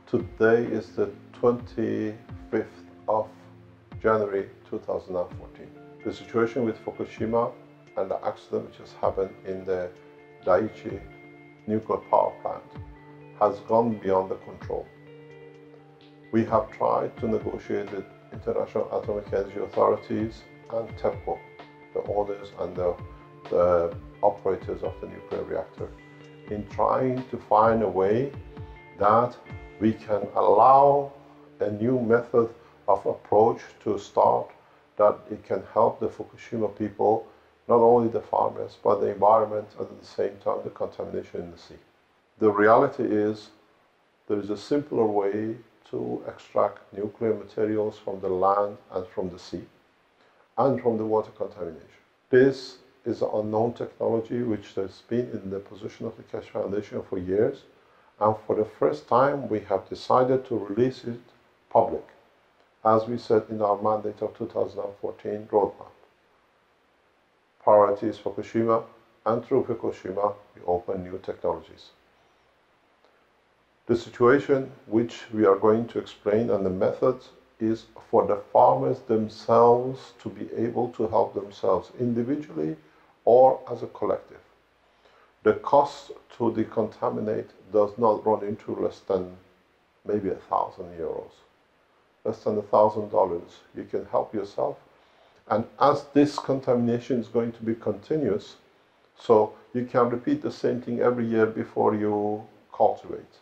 Today is the 25th of January 2014. The situation with Fukushima and the accident which has happened in the Daiichi nuclear power plant has gone beyond the control. We have tried to negotiate with International Atomic Energy Authorities and TEPCO, the owners and the operators of the nuclear reactor, in trying to find a way that we can allow a new method of approach to start, that it can help the Fukushima people, not only the farmers, but the environment, and at the same time the contamination in the sea. The reality is there is a simpler way to extract nuclear materials from the land and from the sea and from the water contamination. This is an unknown technology which has been in the possession of the Keshe Foundation for years, and for the first time we have decided to release it public, as we said in our mandate of 2014 roadmap. Priority is Fukushima, and through Fukushima we open new technologies. The situation which we are going to explain and the methods is for the farmers themselves to be able to help themselves individually or as a collective. The cost to decontaminate does not run into less than maybe €1,000. Less than $1,000. You can help yourself. And as this contamination is going to be continuous, so you can repeat the same thing every year before you cultivate.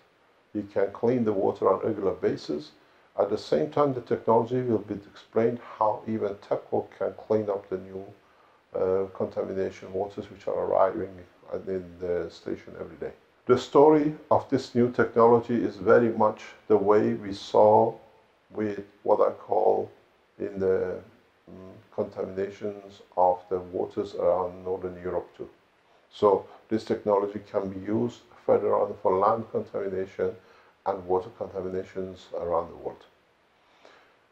You can clean the water on a regular basis. At the same time, the technology will be explained how even TEPCO can clean up the new contamination waters which are arriving in the station every day. The story of this new technology is very much the way we saw with what I call in the contaminations of the waters around Northern Europe too. So this technology can be used further on for land contamination and water contaminations around the world.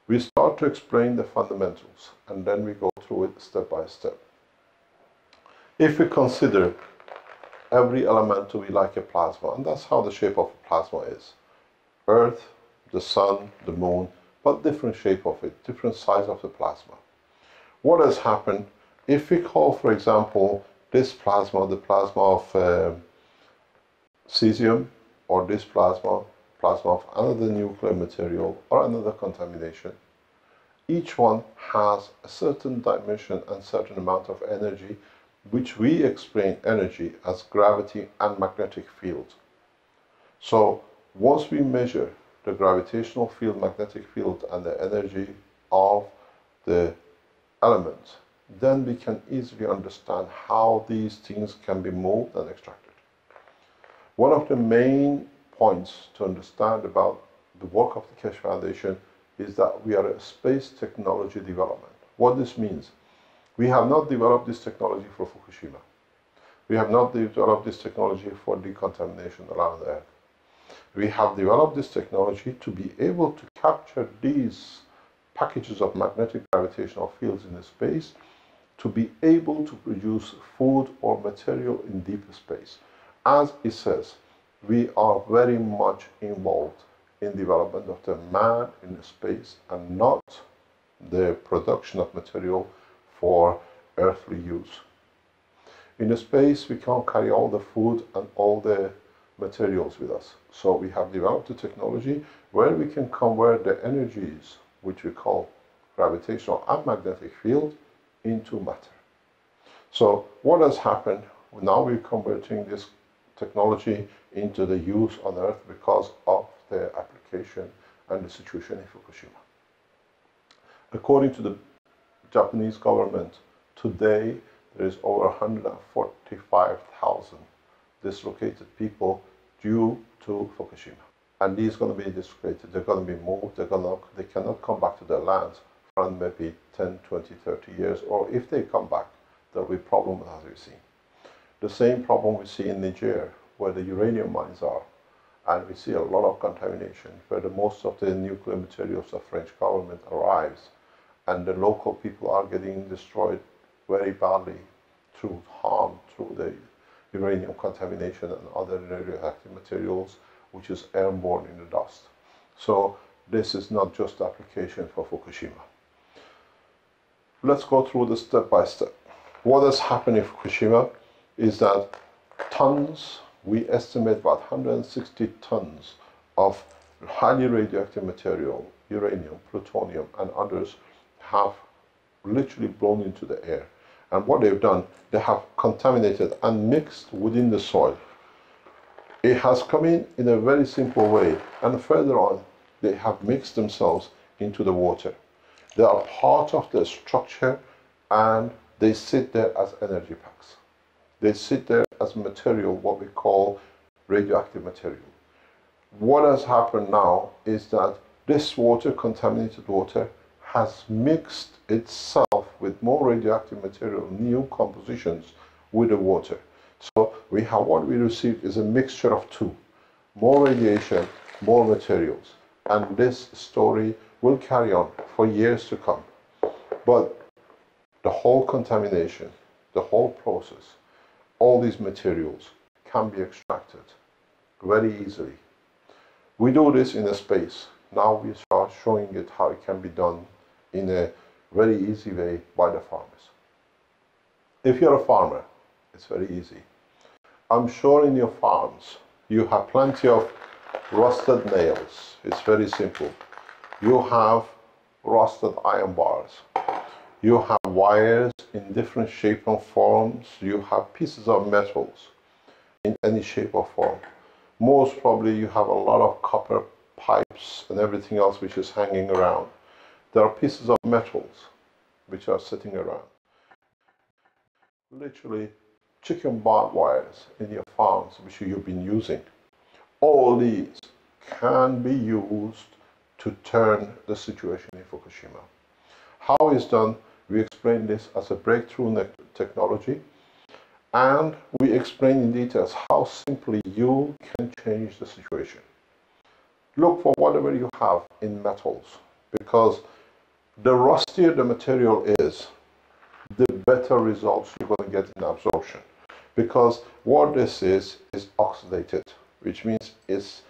We start to explain the fundamentals and then we go through it step by step. If we consider every element to be like a plasma, and that's how the shape of a plasma is. Earth, the sun, the moon, but different shape of it, different size of the plasma. What has happened if we call, for example, this plasma the plasma of cesium, or this plasma of another nuclear material or another contamination? Each one has a certain dimension and certain amount of energy, which we explain energy as gravity and magnetic field. So once we measure the gravitational field, magnetic field, and the energy of the elements, then we can easily understand how these things can be moved and extracted. One of the main points to understand about the work of the Keshe Foundation is that we are a space technology development. What this means, we have not developed this technology for Fukushima. We have not developed this technology for decontamination around the Earth. We have developed this technology to be able to capture these packages of magnetic gravitational fields in the space, to be able to produce food or material in deeper space. As it says, we are very much involved in development of the man in the space and not the production of material for earthly use. In the space, we can't carry all the food and all the materials with us. So we have developed a technology where we can convert the energies, which we call gravitational and magnetic field, into matter. So what has happened? Now we're converting this technology into the use on Earth because of the application and the situation in Fukushima. According to the Japanese government, today there is over 145,000 dislocated people due to Fukushima. And these are going to be dislocated, they're going to be moved, they cannot come back to their lands for maybe 10, 20, 30 years, or if they come back, there will be problems as we've seen. The same problem we see in Niger, where the uranium mines are, and we see a lot of contamination, where most of the nuclear materials of French government arrives, and the local people are getting destroyed very badly through harm, through the uranium contamination and other radioactive materials, which is airborne in the dust. So this is not just application for Fukushima. Let's go through this step by step. What has happened in Fukushima is that tons, we estimate about 160 tons of highly radioactive material, uranium, plutonium, and others, have literally blown into the air. And what they've done, they have contaminated and mixed within the soil. It has come in a very simple way, and further on, they have mixed themselves into the water. They are part of the structure, and they sit there as energy packs. They sit there as material, what we call radioactive material. What has happened now is that this water, contaminated water, has mixed itself with more radioactive material, new compositions with the water. So what we received is a mixture of two: more radiation, more materials. And this story will carry on for years to come. But the whole contamination, the whole process, all these materials can be extracted very easily. We do this in a space. Now we start showing it how it can be done in a very easy way by the farmers. If you're a farmer, it's very easy. I'm sure in your farms you have plenty of rusted nails. It's very simple. You have rusted iron bars. You have wires in different shapes and forms. You have pieces of metals in any shape or form. Most probably you have a lot of copper pipes and everything else which is hanging around. There are pieces of metals which are sitting around. Literally chicken barbed wires in your farms which you've been using. All these can be used to turn the situation in Fukushima. How it's done, we explain this as a breakthrough technology, and we explain in details how simply you can change the situation. Look for whatever you have in metals, because the rustier the material is, the better results you're going to get in absorption. Because what this is oxidated, which means it's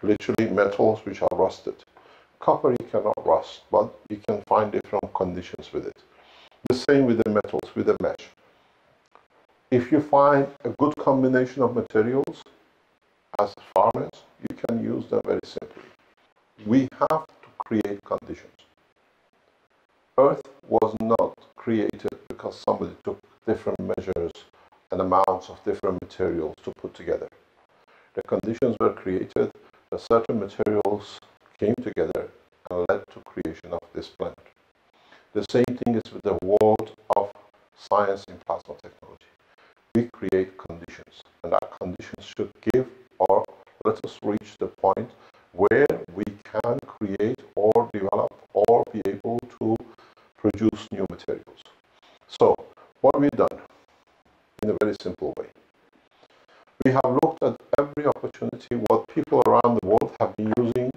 literally metals which are rusted. Copper you cannot rust, but you can find different conditions with it. The same with the metals, with the mesh. If you find a good combination of materials, as farmers, you can use them very simply. We have to create conditions. Earth was not created because somebody took different measures and amounts of different materials to put together. The conditions were created, that certain materials came together and led to creation of this planet. The same thing is with the world of science in plasma technology. We create conditions, and that conditions should give or let us reach the point where we can create or develop or be able to produce new materials. So, what we've done in a very simple way. We have looked at every opportunity, what people around the world have been using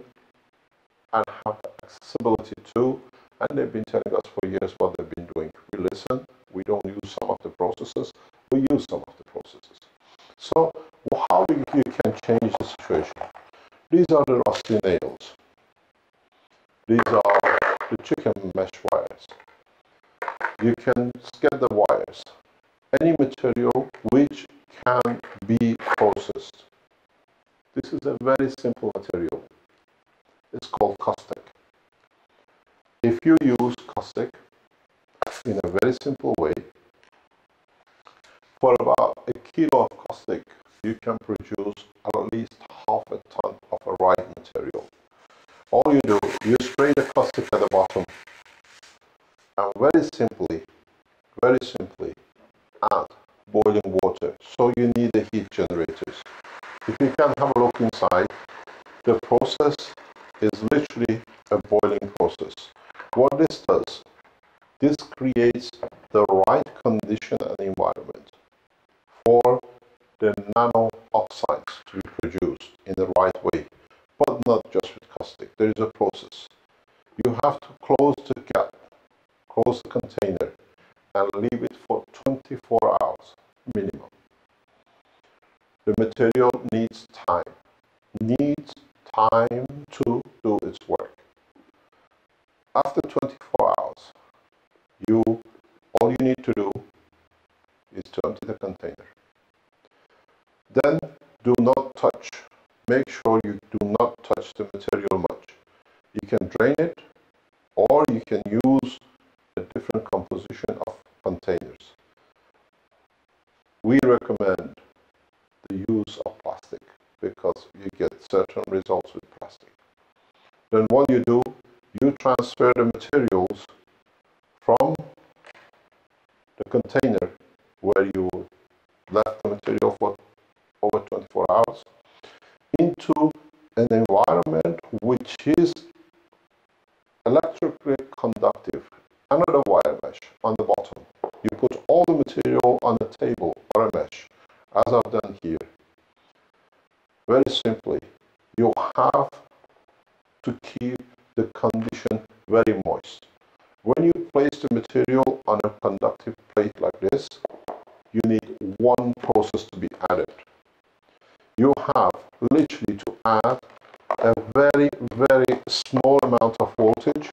and have accessibility to, and they've been telling us for years what they've been doing. We listen, we don't use some of the processes, we use some of the processes. So, how you can change the situation? These are the rusty nails. These are the chicken mesh wires. You can get the wires. Any material which can be processed. This is a very simple material. It's called caustic. If you use caustic in a very simple way, for about a kilo of caustic, you can produce at least half a ton of a right material. All you do, you spray the caustic at the bottom, and very simply add boiling water. So you need the heat generators. If you can have a look inside, the process is literally a boiling process. What this does, this creates the right condition and environment for the nano oxides to be produced in the right way, but not just with caustic. There is a process. You have to close the gap, close the container, and leave it for 24 hours minimum. The material needs time to do its work. After 24 hours, all you need to do is to empty the container. Then do not touch. Make sure you do not touch the material much. You can drain it, or you can use a different composition of containers. We recommend the use of plastic because you get certain results with plastic. Then what you do, you transfer the materials from the container where you left the material for over 24 hours into an environment which is electrically conductive. Another wire mesh on the bottom. You put all the material on a table or a mesh, as I've done here. Very simply, you have to keep the condition very moist. When you place the material on a conductive plate like this, you need one process to be added. You have literally to add a very, very small amount of voltage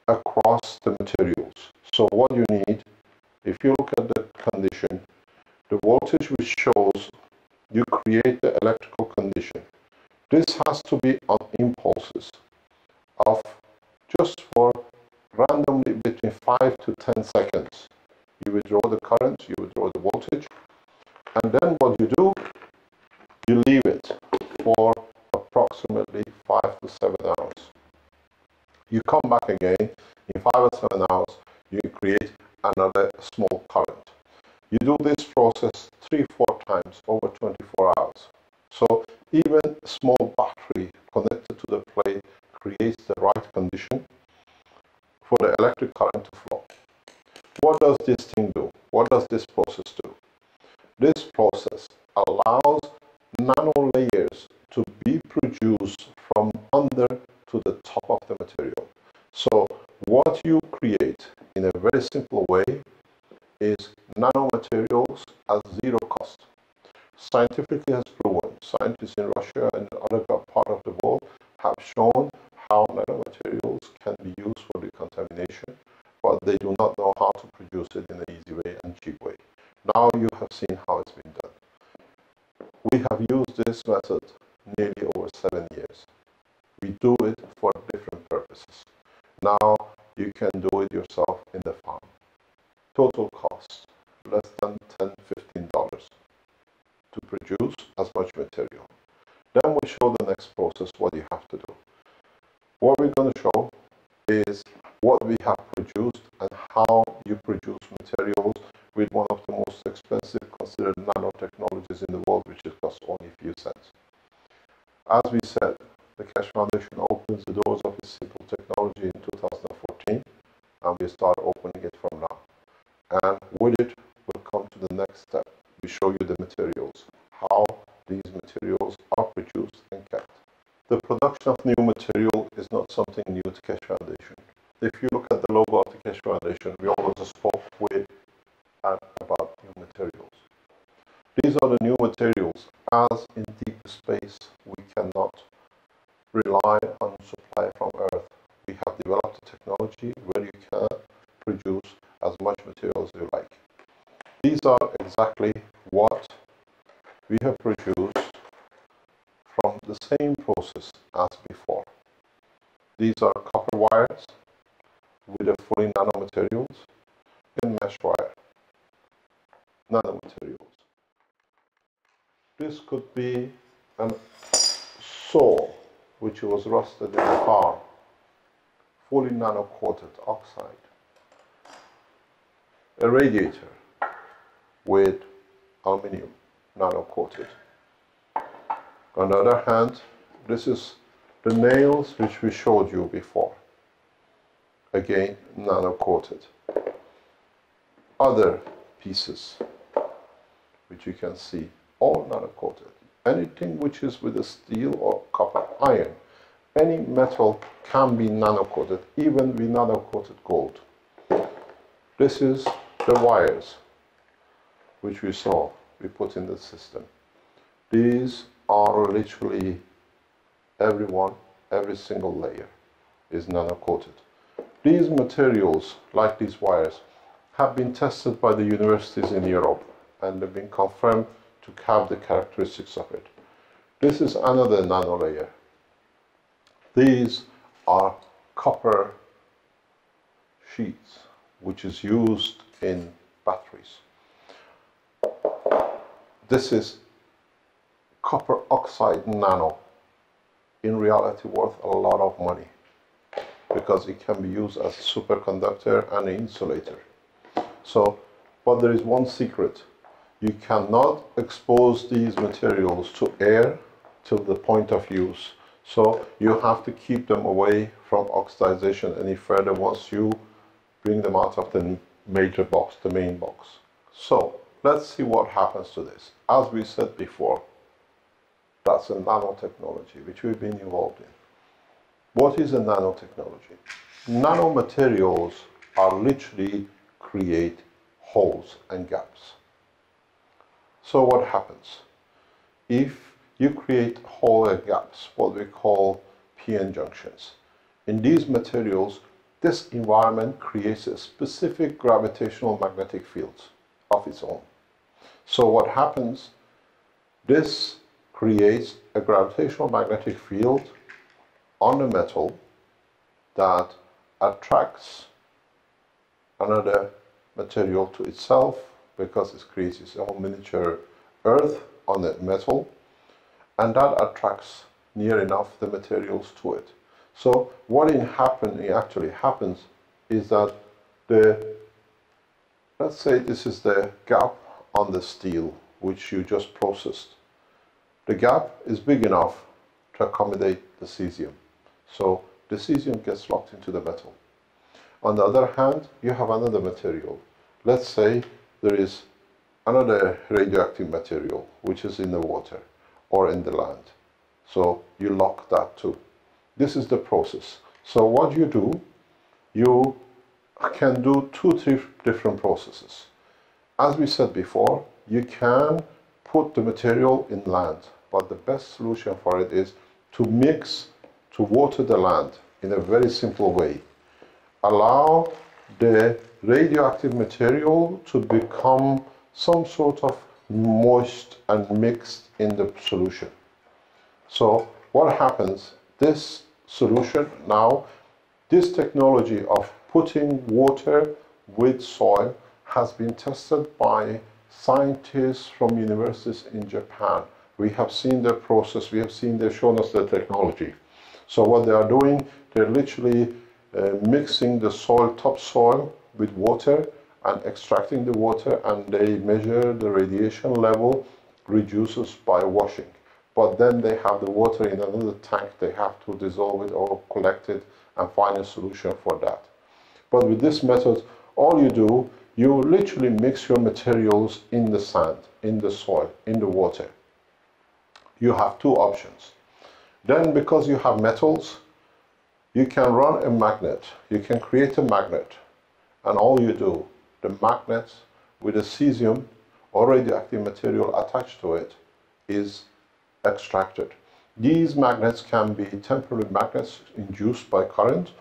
across the materials. So what you need, if you look at the condition, the voltage which shows you create the electrical condition. This has to be on impulses of just for randomly between 5 to 10 seconds. You withdraw the current, you withdraw the voltage, and then what you do, you leave it for approximately 5 to 7 hours. You come back again, in 5 or 7 hours, you create another small current. You do this process 3-4 times over 24 hours. So even a small battery connected to the plate creates the right condition for the electric current to flow. What does this thing do? What does this process do? This process allows nano layers to be produced from under to the top of the material. So what you create in a very simple way is nanomaterials at zero cost. Scientifically has proven, scientists in Russia and other part of the world have shown how nanomaterials can be used for decontamination, but they do not know how to produce it in an easy way and cheap way. Now you have seen how it's been done. We have used this method nearly over 7 years. We do it for different purposes. Now you can do it yourself in the farm. Total cost, less than $10–15 to produce as much material. Then we show the next process, what you have to do. What we're going to show is what we have produced and how you produce materials with one of the most expensive considered nanotechnologies in the world, which costs only a few cents. As we said, the Keshe Foundation opens the doors of this simple technology in 2014, and we start opening it from now. And with it, we'll come to the next step. We show you the materials, how these materials are produced and kept. The production of new material is not something new to Keshe Foundation. If you look at the logo of the Keshe Foundation, we always spoke with and about new materials. These are the new materials, as in deep space we cannot rely on supply from Earth. We have developed a technology where you can produce as much material as you like. These are exactly what we have produced from the same process as before. These are copper wires with a fully nanomaterials and mesh wire nanomaterials. This could be a saw which was rusted in a car, fully nano-coated oxide. A radiator with aluminium nano-coated. On the other hand, this is the nails which we showed you before. Again, nano-coated. Other pieces which you can see, all nano-coated. Anything which is with a steel or copper, iron, any metal can be nano-coated, even with nano-coated gold. This is the wires which we saw, we put in the system. These are literally every single layer is nano-coated. These materials, like these wires, have been tested by the universities in Europe and have been confirmed to have the characteristics of it. This is another nano layer. These are copper sheets, which is used in batteries. This is copper oxide nano, in reality worth a lot of money because it can be used as a superconductor and an insulator. So, but there is one secret. You cannot expose these materials to air till the point of use. So you have to keep them away from oxidation any further once you bring them out of the major box, the main box. So let's see what happens to this. As we said before, that's a nanotechnology which we've been involved in. What is a nanotechnology? Nanomaterials are literally create holes and gaps. So what happens? If you create hole and gaps, what we call p-n junctions. In these materials, this environment creates a specific gravitational magnetic field of its own. So what happens? This creates a gravitational magnetic field on the metal that attracts another material to itself because it creates its own miniature earth on the metal, and that attracts near enough the materials to it. So what actually happens is that let's say this is the gap on the steel which you just processed. The gap is big enough to accommodate the cesium. So the cesium gets locked into the metal. On the other hand, you have another material. Let's say there is another radioactive material which is in the water or in the land. So you lock that too. This is the process. So what you do, you can do three different processes. As we said before, you can put the material in land, but the best solution for it is to water the land in a very simple way. Allow the radioactive material to become some sort of moist and mixed in the solution. So what happens? This solution now, this technology of putting water with soil has been tested by scientists from universities in Japan. We have seen their process, they've shown us the technology. So what they are doing, they're literally mixing the soil, topsoil with water and extracting the water, and they measure the radiation level reduces by washing. But then they have the water in another tank, they have to dissolve it or collect it and find a solution for that. But with this method, all you do, you literally mix your materials in the sand, in the soil, in the water. You have two options. Then because you have metals, you can run a magnet. You can create a magnet, and all you do, the magnet with a cesium or radioactive material attached to it is extracted. These magnets can be temporary magnets induced by current,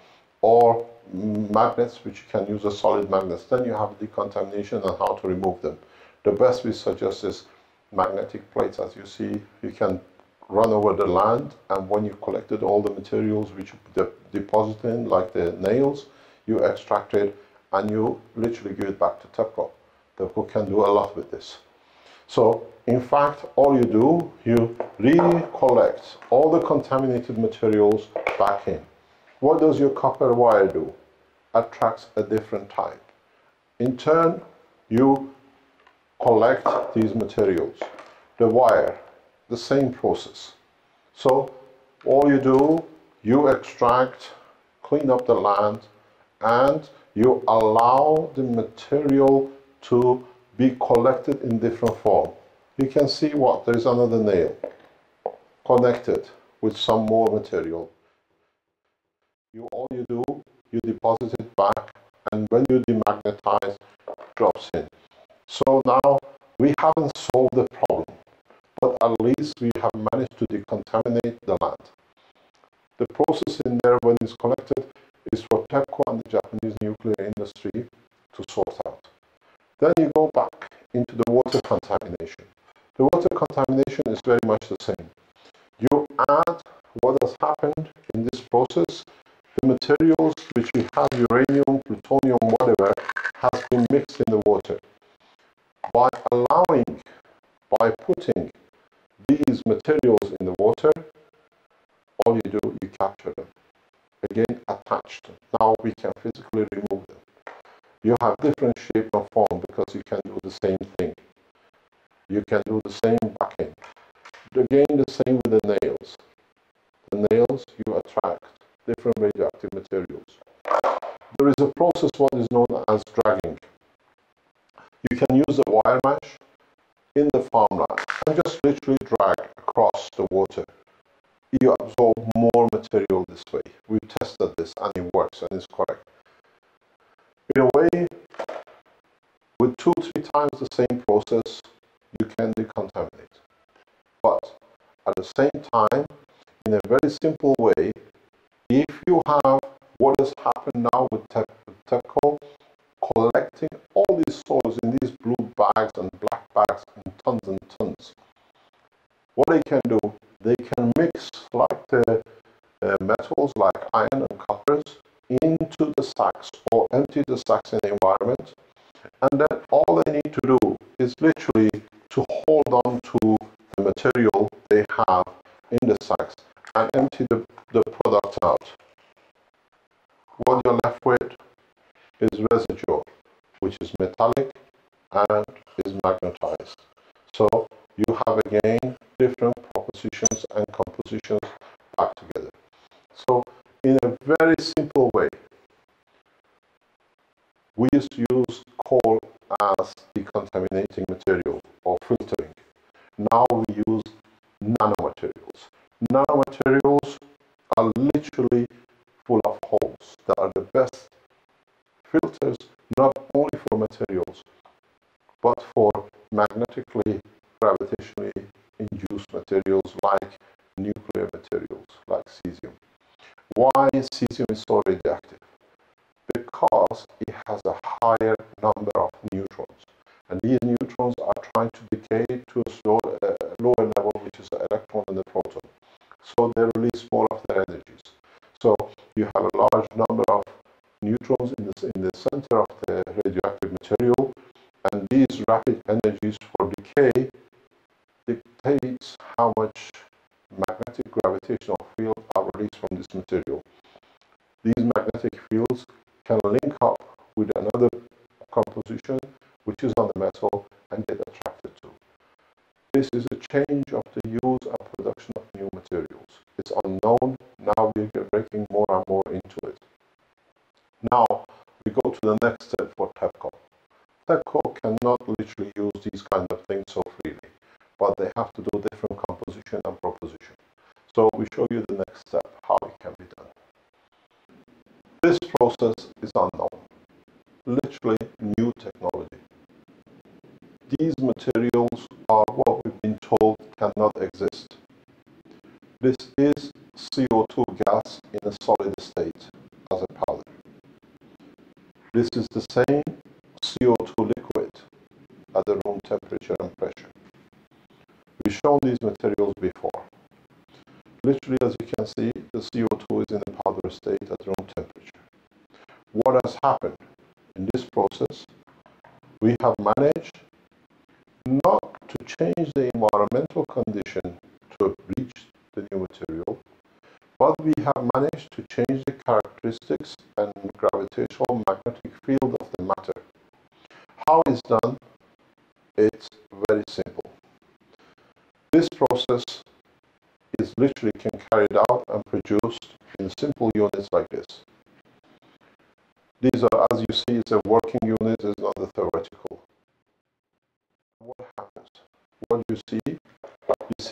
or magnets which you can use as solid magnets. Then you have decontamination and how to remove them. The best we suggest is magnetic plates. As you see, you can run over the land, and when you collected all the materials which you deposit in, like the nails, you extract it and you literally give it back to TEPCO. TEPCO can do a lot with this. So in fact, all you do, you recollect all the contaminated materials back in. What does your copper wire do? Attracts a different type. In turn, you collect these materials. The wire, the same process. So all you do, you extract, clean up the land, and you allow the material to be collected in different form. You can see what, there is another nail connected with some more material. All you do, you deposit it back, and when you demagnetize, it drops in. So now we haven't solved the problem, but at least we have managed to decontaminate the land. The process in there when it's collected is for TEPCO and the Japanese nuclear industry to sort out. Then you go back into the water contamination. The water contamination is very much the same. You add what has happened in this process. The materials which we have, uranium, plutonium, whatever, has been mixed in the water. By putting these materials in the water, all you do, you capture them. Again, attached. Now we can physically remove them. You have different shape and form because you can do the same thing. You can do the same backing. Again, the same with the nails. The nails, you attract different radioactive materials. There is a process what is known as dragging. You can use a wire mesh in the farmland and just literally drag across the water. You absorb more material this way. We've tested this and it works and it's correct. In a way, with 2-3 times the same process, you can decontaminate. But at the same time, in a very simple way, if you have what has happened now with TEPCO, collecting all these soils in these blue bags and black bags in tons and tons, what they can do, they can mix like the metals like iron and coppers into the sacks or empty the sacks in the environment, and then all they need to do is literally to hold on to the material they have in the sacks and empty the product out. What you're left with is residue, which is metallic and is magnetized. So you have again different propositions and compositions back together. So in a very simple way, we used to use coal as decontaminating material or filtering. Now we use nanomaterials. Nanomaterials are literally full of holes that are the best filters, not only for materials, but for magnetically, gravitationally induced materials like nuclear materials, like cesium. Why cesium is so radioactive? Because it has a higher number of neutrons. And these neutrons are trying to decay to a lower level, which is the electron and the proton. So they release more of their energies. So you have a large number of neutrons in the center of the radioactive material, and these rapid energies for decay dictates how much magnetic gravitational field are released from this material. These magnetic fields can link up with another composition which is on the metal and get attracted to. This is a change of the use and production of new materials. It's unknown. Now we're breaking more and more into it. Now we go to the next step for TEPCO. TEPCO cannot literally use these kind of things so freely, but they have to do different composition and proposition. So we show you the next step, how it can be done. This process is unknown, literally new technology. These materials are what we've been told cannot exist. This is CO2 gas in a solid state as a powder. This is the same CO2 liquid at the room temperature and pressure. We've shown these materials before. Literally, as you can see, the CO2 is in a powder state at room temperature. What has happened in this process? We have managed not to change the environmental condition to reach the new material, but we have managed to change the characteristics and gravitational magnetic field of the matter. How it's done? It's very simple. This process is literally can carried out and produced in simple units like this. These are, as you see, it's a working unit, it's not the theoretical. What happens? What you see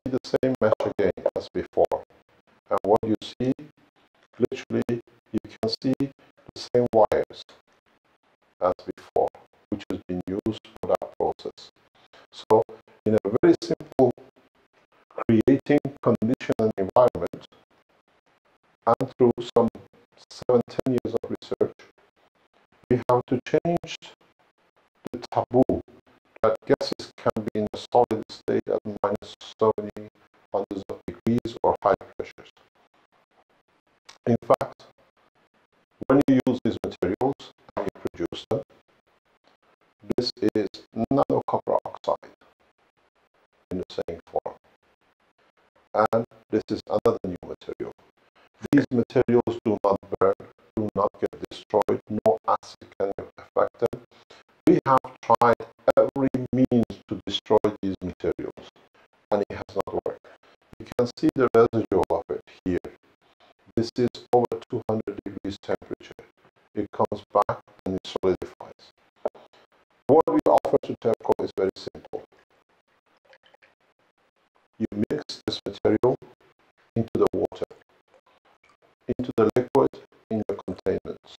the same mesh again as before. And what you see, literally, you can see the same wires as before, which has been used for that process. So, in a very simple creating condition and environment, And through some 7-10 years of research, we have to change the taboo that gases can be in a solid state at minus 70 hundreds of degrees or high pressures. In fact, when you use these materials and you produce them, this is nano copper oxide in the same form. And this is another new material. These materials do not burn, do not get destroyed, no acid can affect them. We have tried every means to destroy these materials, and it has not worked. You can see the residue of it here. This is over 200 degrees temperature. It comes back and it solidifies. What we offer to TEPCO is very simple. You mix this material into the water, into the liquid in your containers,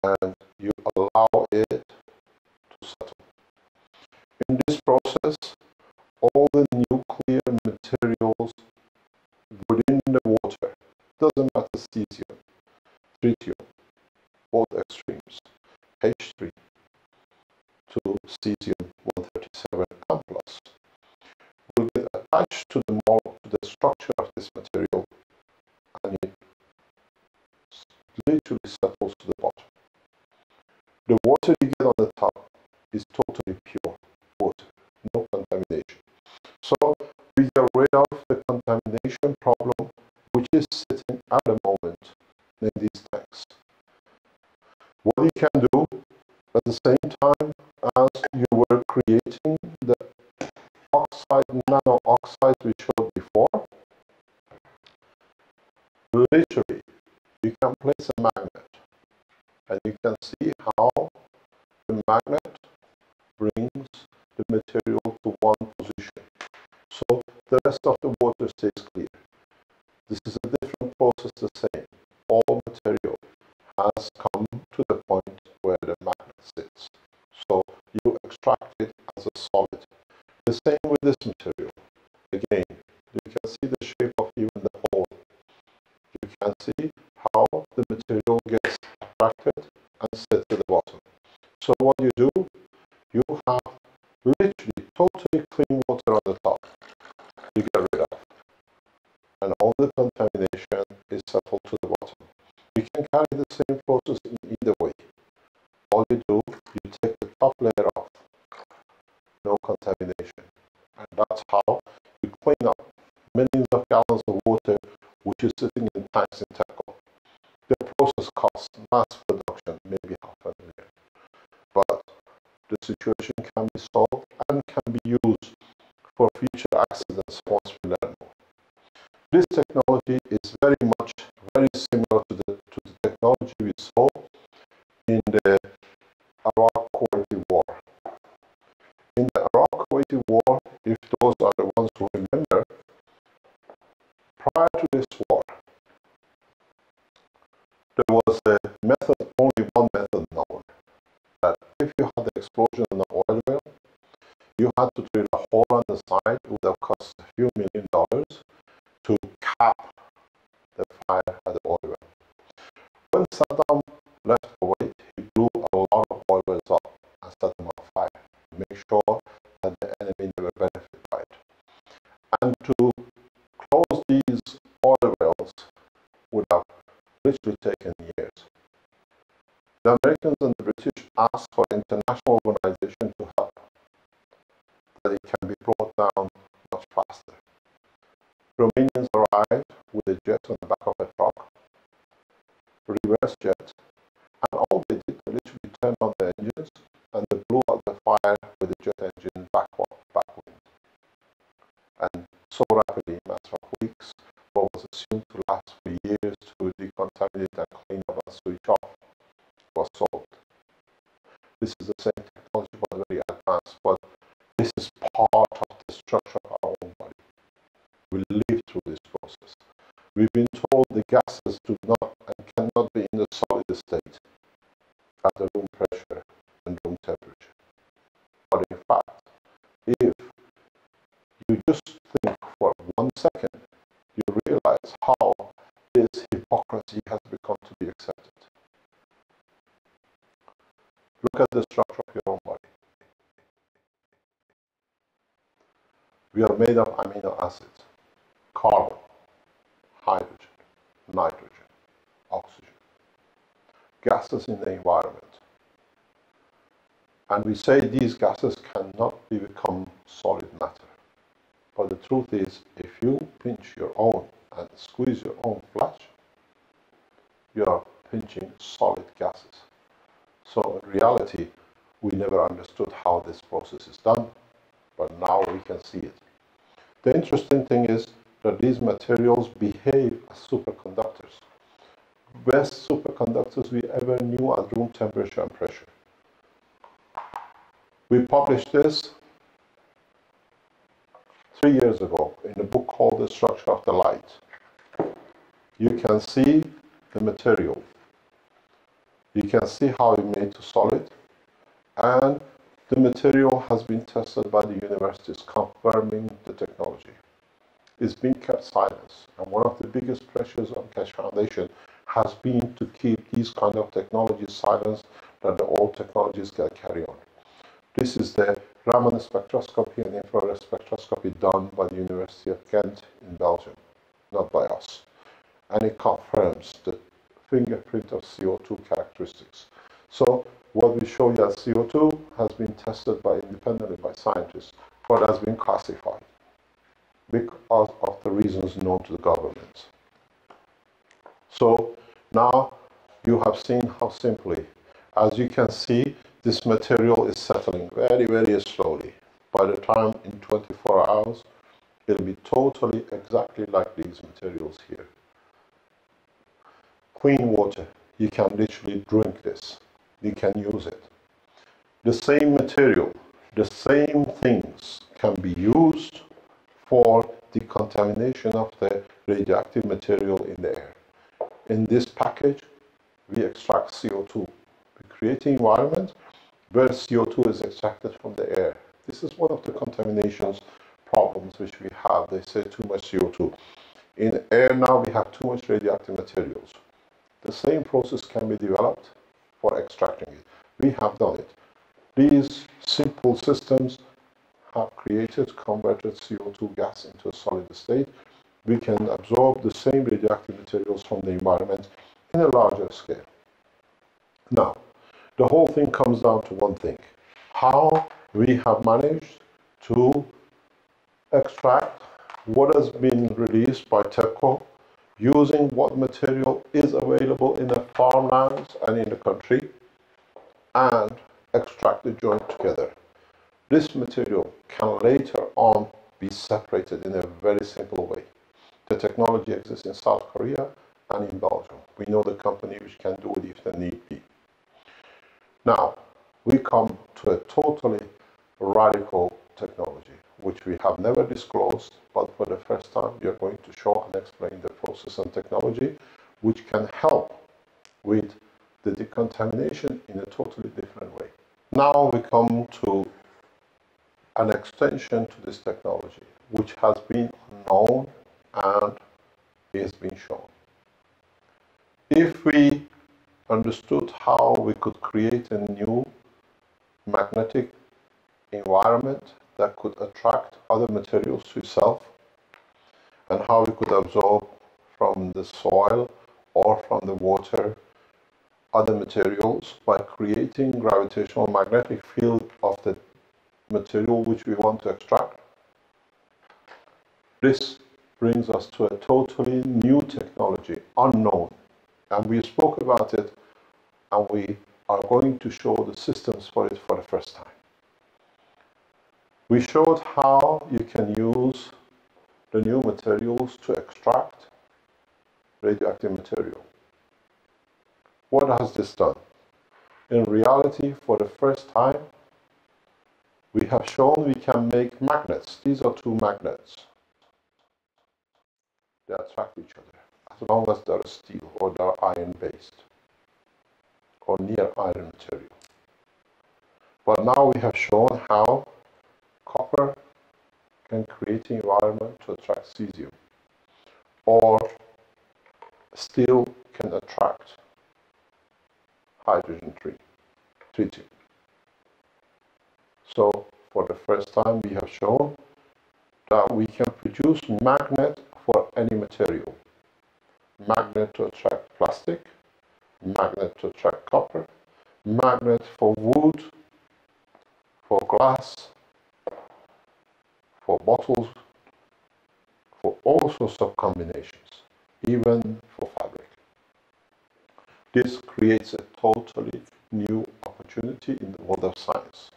and you allow it to settle. In this process, all the nuclear materials within the water, doesn't matter cesium, tritium, both extremes, H3 to cesium-137 and plus, will get attached to the structure of this material, and it literally settles to the bottom. The water you get on the top is totally pure water, no contamination. So we get rid of the contamination problem which is sitting at the moment in these tanks. What you can do at the same time as you were creating the oxide, nano oxide we showed before, literally you can place a magnet, and you can see how the magnet brings the material to one position. So the rest of the water stays clear. This is a different process, the same. All material has come to the point where the magnet sits. So you extract it as a solid. The same with this material. Again, you can see the shape of even the hole. You can see how the material gets attracted and set to the bottom. So what you do, you have literally totally clean water on the top. You get rid of. And all the contamination is settled to the bottom. You can carry the same process in either way. All you do, you take the top layer off. No contamination. And that's how you clean up millions of gallons of water which is sitting in tanks in TEPCO. The process costs mass production, maybe $500,000. But the situation can be solved and can be used for future accidents once we learn more. This technology is very similar to the technology we saw in the Iraq-Kuwaiti War. In the Iraq-Kuwaiti War, if those are the ones who remember, prior to this war, there was a method, only one method known, that if you had the explosion in the oil well, you had to drill a hole on the side. It would have cost a few $1 million to cap the fire at the oil well. When Saddam left Kuwait, he blew a lot of oil wells up and set them on fire to make sure that the enemy never benefited by it. And to close these oil wells would have literally taken years. The Americans and the British asked for international organization to help, that it can be brought down much faster. Romanians arrived with a jet on the back of a truck, reverse jet, and all they did, they literally turned on the engines and they blew out the fire with the jet engine backwind. And so rapidly, in a matter of weeks, what was assumed to last for years to decontaminate and clean up and switch off was solved. This is the same technology, but very advanced, but this is part of the structure of our own body. We live through this process. We've been told the gases do not and cannot be in the solid state at the room pressure and room temperature. But in fact, if you just think for 1 second, you realize We are made of amino acids, carbon, hydrogen, nitrogen, oxygen, gases in the environment. And we say these gases cannot become solid matter. But the truth is, if you pinch your own and squeeze your own flesh, you are pinching solid gases. So in reality, we never understood how this process is done, but now we can see it. The interesting thing is that these materials behave as superconductors. Best superconductors we ever knew at room temperature and pressure. We published this 3 years ago in a book called The Structure of the Light. You can see the material. You can see how it made to solid, and the material has been tested by the universities confirming the technology. It's been kept silent, and one of the biggest pressures on Keshe Foundation has been to keep these kind of technologies silent, that the old technologies can carry on. This is the Raman spectroscopy and infrared spectroscopy done by the University of Ghent in Belgium, not by us. And it confirms the fingerprint of CO2 characteristics. So what we show you as CO2 has been tested independently by scientists, but has been classified because of the reasons known to the government. So now you have seen how simply, as you can see, this material is settling very, very slowly. By the time in 24 hours, it'll be totally exactly like these materials here. Clean water, you can literally drink this. You can use it. The same material, the same things can be used for decontamination of the radioactive material in the air. In this package, we extract CO2. We create an environment where CO2 is extracted from the air. This is one of the contaminations problems which we have. They say too much CO2. In air now we have too much radioactive materials. The same process can be developed for extracting it. We have done it. These simple systems have converted CO2 gas into a solid state. We can absorb the same radioactive materials from the environment in a larger scale. Now, the whole thing comes down to one thing: how we have managed to extract what has been released by TEPCO using what material is available in the farmlands and in the country, and extract the joint together. This material can later on be separated in a very simple way. The technology exists in South Korea and in Belgium. We know the company which can do it if they need be. Now, we come to a totally radical technology, which we have never disclosed, but for the first time we are going to show and explain the process and technology, which can help with the decontamination in a totally different way. Now we come to an extension to this technology, which has been unknown and is being shown. If we understood how we could create a new magnetic environment that could attract other materials to itself, and how we could absorb from the soil or from the water other materials by creating gravitational magnetic field of the material which we want to extract, this brings us to a totally new technology, unknown. And we spoke about it, and we are going to show the systems for it for the first time. We showed how you can use the new materials to extract radioactive material. What has this done? In reality, for the first time, we have shown we can make magnets. These are two magnets. They attract each other, as long as they're steel or they're iron-based or near iron material. But now we have shown how copper can create an environment to attract cesium, or steel can attract hydrogen-3, tritium. So for the first time we have shown that we can produce magnet for any material. Magnet to attract plastic, magnet to attract copper, magnet for wood, for glass, for bottles, for all sorts of combinations, even for fabric. This creates a totally new opportunity in the world of science.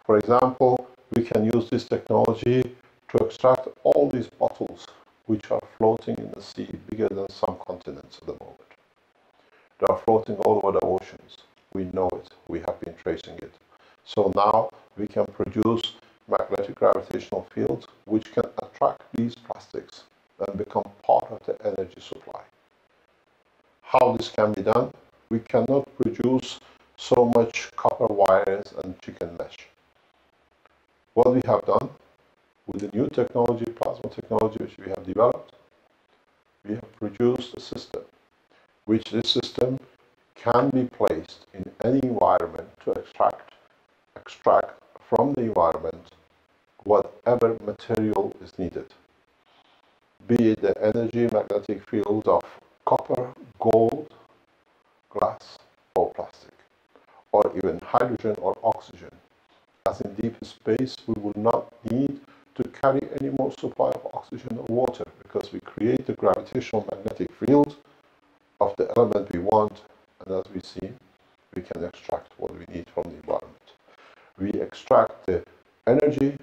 For example, we can use this technology to extract all these bottles which are floating in the sea bigger than some continents at the moment. They are floating all over the oceans. We know it. We have been tracing it. So now we can produce magnetic gravitational fields which can attract these plastics and become part of the energy supply. How this can be done? We cannot produce so much copper wires and chicken mesh. What we have done with the new technology, plasma technology, which we have developed, we have produced a system which this system can be placed in any environment to extract from the environment whatever material is needed, be it the energy magnetic field of copper, gold, glass, or plastic, or even hydrogen or oxygen. As in deep space, we will not need to carry any more supply of oxygen or water because we create the gravitational magnetic field of the element we want, and as we see, we can extract what we need from the environment. We extract the energy,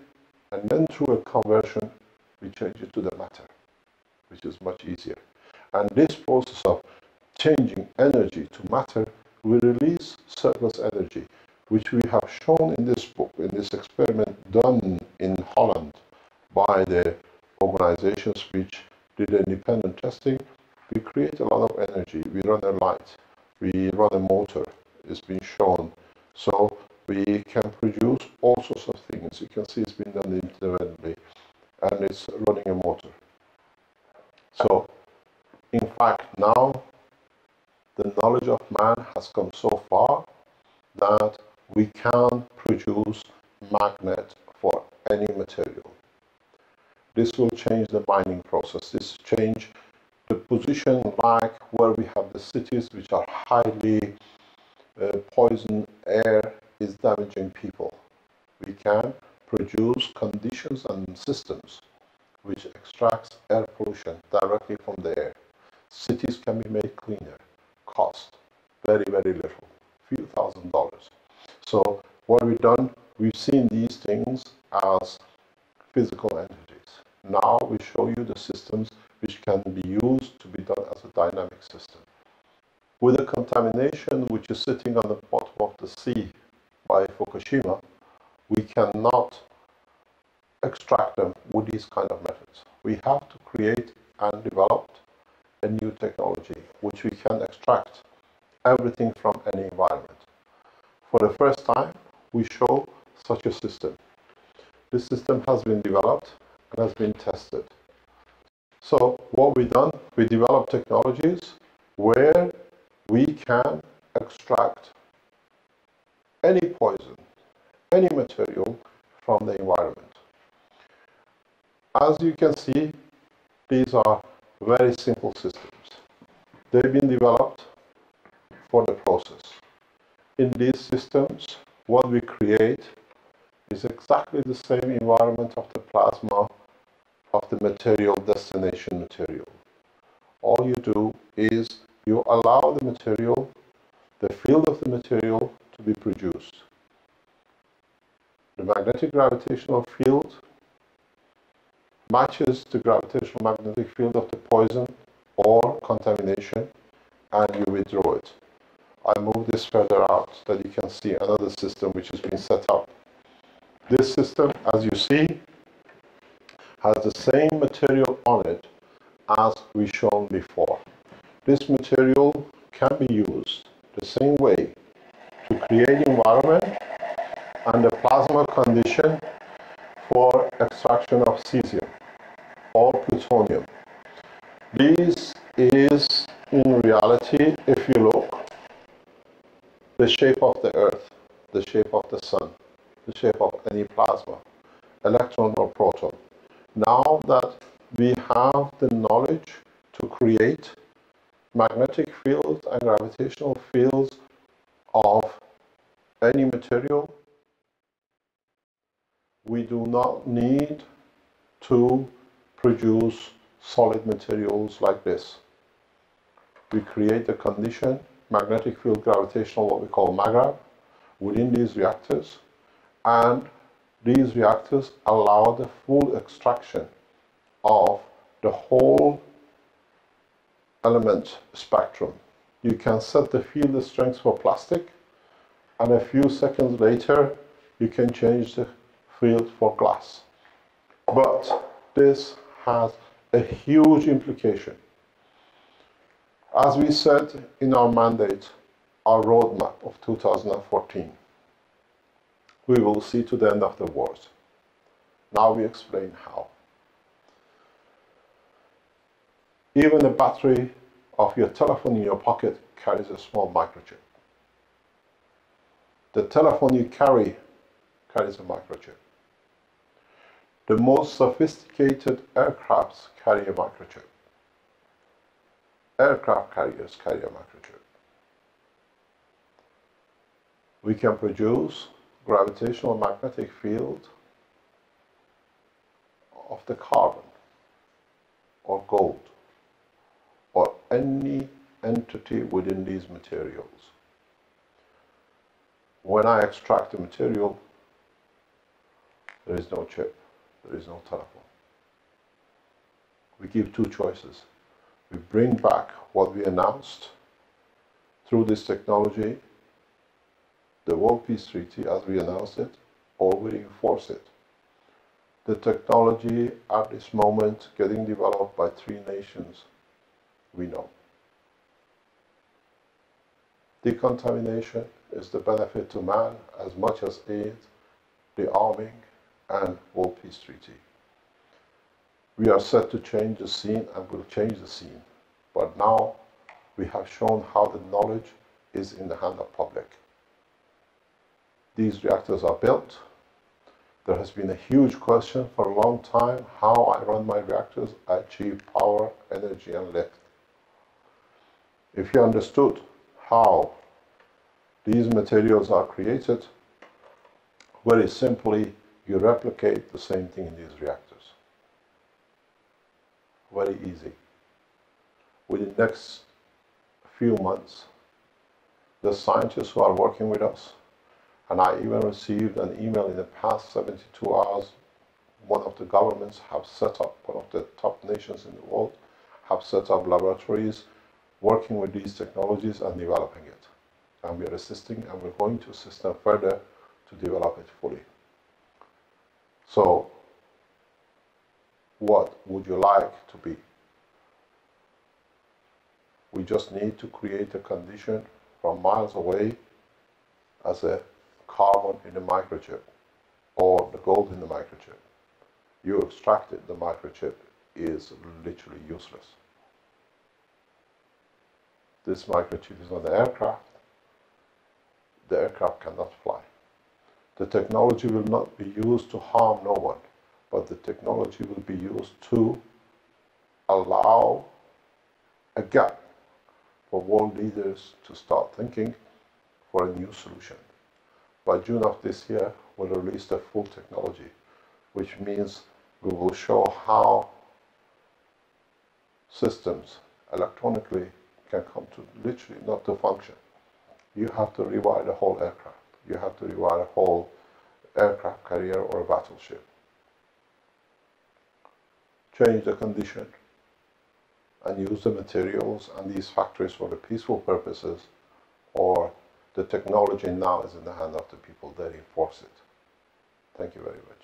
and then through a conversion, we change it to the matter, which is much easier. And this process of changing energy to matter will release surplus energy, which we have shown in this book, in this experiment done in Holland by the organizations which did independent testing. We create a lot of energy. We run a light, we run a motor, it's been shown. So we can produce all sorts of things. You can see it's been done independently, and it's running a motor. So, in fact, now the knowledge of man has come so far that we can produce magnet for any material. This will change the mining process. This change the position, like where we have the cities which are highly poison air is damaging people. We can produce conditions and systems which extracts air pollution directly from the air. Cities can be made cleaner. Cost very, very little, few $1,000s. So what we've done, we've seen these things as physical entities. Now we show you the systems which can be used to be done as a dynamic system. With the contamination which is sitting on the bottom of the sea by Fukushima, we cannot extract them with these kind of methods. We have to create and develop a new technology which we can extract everything from any environment. For the first time, we show such a system. This system has been developed and has been tested. So what we've done, we developed technologies where we can extract any poison, any material from the environment. As you can see, these are very simple systems. They've been developed for the process. In these systems, what we create is exactly the same environment of the plasma of the material, destination material. All you do is you allow the material, the field of the material to be produced. The magnetic gravitational field matches the gravitational magnetic field of the poison or contamination, and you withdraw it. I move this further out so that you can see another system which has been set up. This system, as you see, has the same material on it as we shown before. This material can be used the same way to create environment and the plasma condition for extraction of cesium or plutonium. This is, in reality, if you look, the shape of the Earth, the shape of the Sun, the shape of any plasma, electron or proton. Now that we have the knowledge to create magnetic fields and gravitational fields of any material, we do not need to produce solid materials like this. We create a condition, magnetic field gravitational, what we call MAGRAV, within these reactors, and these reactors allow the full extraction of the whole element spectrum. You can set the field strength for plastic, and a few seconds later you can change the field for glass. But this has a huge implication. As we said in our mandate, our roadmap of 2014, we will see to the end of the world. Now we explain how. Even the battery of your telephone in your pocket carries a small microchip. The telephone you carry carries a microchip. The most sophisticated aircrafts carry a microchip. Aircraft carriers carry a microchip. We can produce gravitational magnetic field of the carbon or gold or any entity within these materials. When I extract the material, there is no chip, there is no telephone. We give two choices. We bring back what we announced through this technology, the World Peace Treaty as we announced it, or we reinforce it. The technology at this moment getting developed by 3 nations, we know. Decontamination is the benefit to man as much as aid, the arming, and World Peace Treaty. We are set to change the scene and will change the scene. But now we have shown how the knowledge is in the hand of public. These reactors are built. There has been a huge question for a long time, how I run my reactors, I achieve power, energy, and lift. If you understood how these materials are created, very simply, you replicate the same thing in these reactors. Very easy. Within the next few months, the scientists who are working with us, and I even received an email in the past 72 hours, one of the governments have set up, one of the top nations in the world, have set up laboratories working with these technologies and developing it. And we are assisting, and we're going to assist them further to develop it fully. So, what would you like to be? We just need to create a condition from miles away as a carbon in the microchip or the gold in the microchip. You extract it, the microchip is literally useless. This microchip is on the aircraft. The aircraft cannot fly. The technology will not be used to harm no one, but the technology will be used to allow a gap for world leaders to start thinking for a new solution. By June of this year, we'll release the full technology, which means we will show how systems electronically can come to literally not to function. You have to rewire the whole aircraft. You have to rewire a whole aircraft carrier or a battleship. Change the condition and use the materials and these factories for the peaceful purposes, or the technology now is in the hand of the people. They enforce it. Thank you very much.